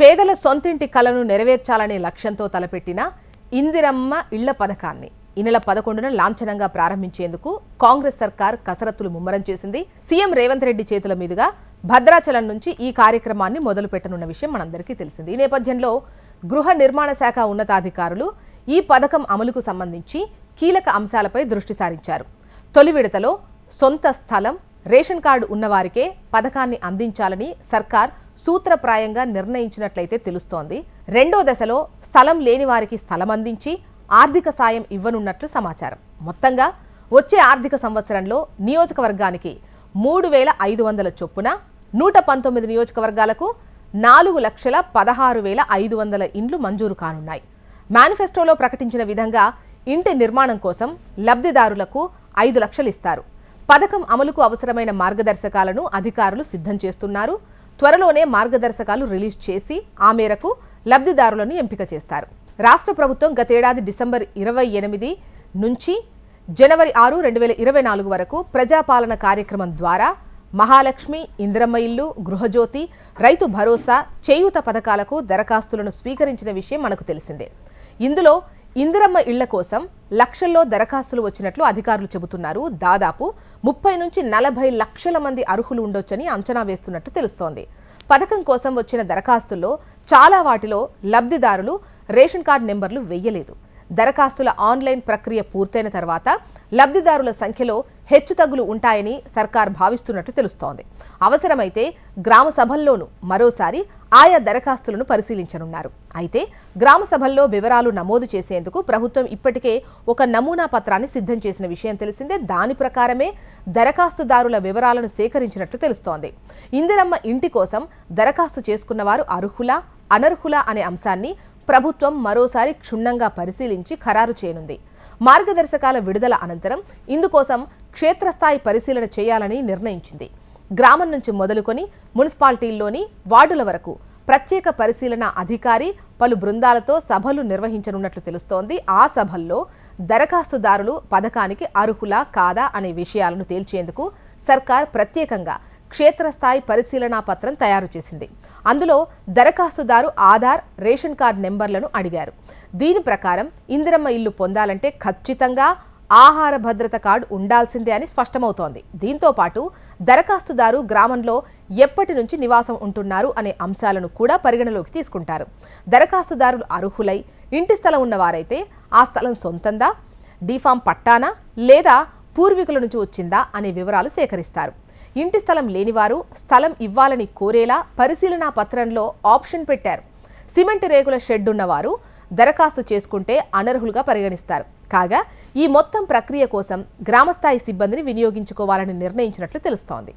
పేదల సొంతింటి కలను నెరవేర్చాలనే లక్ష్యంతో తలపెట్టిన ఇందిరమ్మ ఇళ్ల పథకాన్ని ఈ నెల 11న లాంఛనంగా ప్రారంభించేందుకు కాంగ్రెస్ సర్కార్ కసరత్తులు ముమ్మరం చేసింది. సీఎం రేవంత్ రెడ్డి చేతుల మీదుగా భద్రాచలం నుంచి ఈ కార్యక్రమాన్ని మొదలుపెట్టనున్న విషయం మనందరికీ తెలిసింది. ఈ నేపథ్యంలో గృహ నిర్మాణ శాఖ ఉన్నతాధికారులు ఈ పథకం అమలుకు సంబంధించి కీలక అంశాలపై దృష్టి సారించారు. తొలి విడతలో సొంత స్థలం, రేషన్ కార్డు ఉన్నవారికే పథకాన్ని అందించాలని సర్కార్ సూత్రప్రాయంగా నిర్ణయించినట్లయితే తెలుస్తోంది. రెండో దశలో స్థలం లేని వారికి స్థలం అందించి ఆర్థిక సాయం ఇవ్వనున్నట్లు సమాచారం. మొత్తంగా వచ్చే ఆర్థిక సంవత్సరంలో నియోజకవర్గానికి 3,500 చొప్పున 119 నియోజకవర్గాలకు 4,16,500 ఇండ్లు మంజూరు కానున్నాయి. మేనిఫెస్టోలో ప్రకటించిన విధంగా ఇంటి నిర్మాణం కోసం లబ్ధిదారులకు 5 లక్షలు ఇస్తారు. పథకం అమలుకు అవసరమైన మార్గదర్శకాలను అధికారులు సిద్ధం చేస్తున్నారు. త్వరలోనే మార్గదర్శకాలు రిలీజ్ చేసి ఆ మేరకు లబ్ధిదారులను ఎంపిక చేస్తారు. రాష్ట్ర ప్రభుత్వం గతేడాది డిసెంబర్ 28 నుంచి జనవరి 6, 2024 వరకు ప్రజాపాలన కార్యక్రమం ద్వారా మహాలక్ష్మి, ఇందిరమ్మ ఇల్లు, గృహజ్యోతి, రైతు భరోసా, చేయూత పథకాలకు దరఖాస్తులను స్వీకరించిన విషయం మనకు తెలిసిందే. ఇందులో ఇందిరమ్మ ఇళ్ల కోసం లక్షల్లో దరఖాస్తులు వచ్చినట్లు అధికారులు చెబుతున్నారు. దాదాపు 30 నుంచి 40 లక్షల మంది అర్హులు ఉండొచ్చని అంచనా వేస్తున్నట్టు తెలుస్తోంది. పథకం కోసం వచ్చిన దరఖాస్తుల్లో చాలా వాటిలో లబ్ధిదారులు రేషన్ కార్డు నెంబర్లు వెయ్యలేదు. దరఖాస్తుల ఆన్లైన్ ప్రక్రియ పూర్తయిన తర్వాత లబ్ధిదారుల సంఖ్యలో హెచ్చుతగ్గులు ఉంటాయని సర్కార్ భావిస్తున్నట్టు తెలుస్తోంది. అవసరమైతే గ్రామ సభల్లోనూ మరోసారి ఆయా దరఖాస్తులను పరిశీలించనున్నారు. అయితే గ్రామ సభల్లో వివరాలు నమోదు చేసేందుకు ప్రభుత్వం ఇప్పటికే ఒక నమూనా పత్రాన్ని సిద్ధం చేసిన విషయం తెలిసిందే. దాని ప్రకారమే దరఖాస్తుదారుల వివరాలను సేకరించినట్లు తెలుస్తోంది. ఇందిరమ్మ ఇంటి కోసం దరఖాస్తు చేసుకున్న వారు అర్హులా, అనర్హులా అనే అంశాన్ని ప్రభుత్వం మరోసారి క్షుణ్ణంగా పరిశీలించి ఖరారు చేయనుంది. మార్గదర్శకాల విడుదల అనంతరం ఇందుకోసం క్షేత్రస్థాయి పరిశీలన చేయాలని నిర్ణయించింది. గ్రామం నుంచి మొదలుకొని మున్సిపాలిటీల్లోని వార్డుల వరకు ప్రత్యేక పరిశీలన అధికారి పలు బృందాలతో సభలు నిర్వహించనున్నట్లు తెలుస్తోంది. ఆ సభల్లో దరఖాస్తుదారులు పథకానికి అర్హులా కాదా అనే విషయాలను తేల్చేందుకు సర్కార్ ప్రత్యేకంగా క్షేత్రస్థాయి పరిశీలనా పత్రం తయారు చేసింది. అందులో దరఖాస్తుదారు ఆధార్, రేషన్ కార్డు నెంబర్లను అడిగారు. దీని ప్రకారం ఇందిరమ్మ ఇల్లు పొందాలంటే ఖచ్చితంగా ఆహార భద్రత కార్డు ఉండాల్సిందే అని స్పష్టమవుతోంది. దీంతో పాటు దరఖాస్తుదారు గ్రామంలో ఎప్పటి నుంచి నివాసం ఉంటున్నారు అనే అంశాలను కూడా పరిగణలోకి తీసుకుంటారు. దరఖాస్తుదారులు అర్హులై ఇంటి స్థలం ఉన్నవారైతే ఆ స్థలం సొంతందా, డీఫామ్ పట్టానా లేదా పూర్వీకుల నుంచి వచ్చిందా అనే వివరాలు సేకరిస్తారు. ఇంటి స్థలం లేనివారు స్థలం ఇవ్వాలని కోరేలా పరిశీలనా పత్రంలో ఆప్షన్ పెట్టారు. సిమెంట్ రేకుల షెడ్ ఉన్నవారు దరఖాస్తు చేసుకుంటే అనర్హులుగా పరిగణిస్తారు. కాగా ఈ మొత్తం ప్రక్రియ కోసం గ్రామస్థాయి సిబ్బందిని వినియోగించుకోవాలని నిర్ణయించినట్లు తెలుస్తోంది.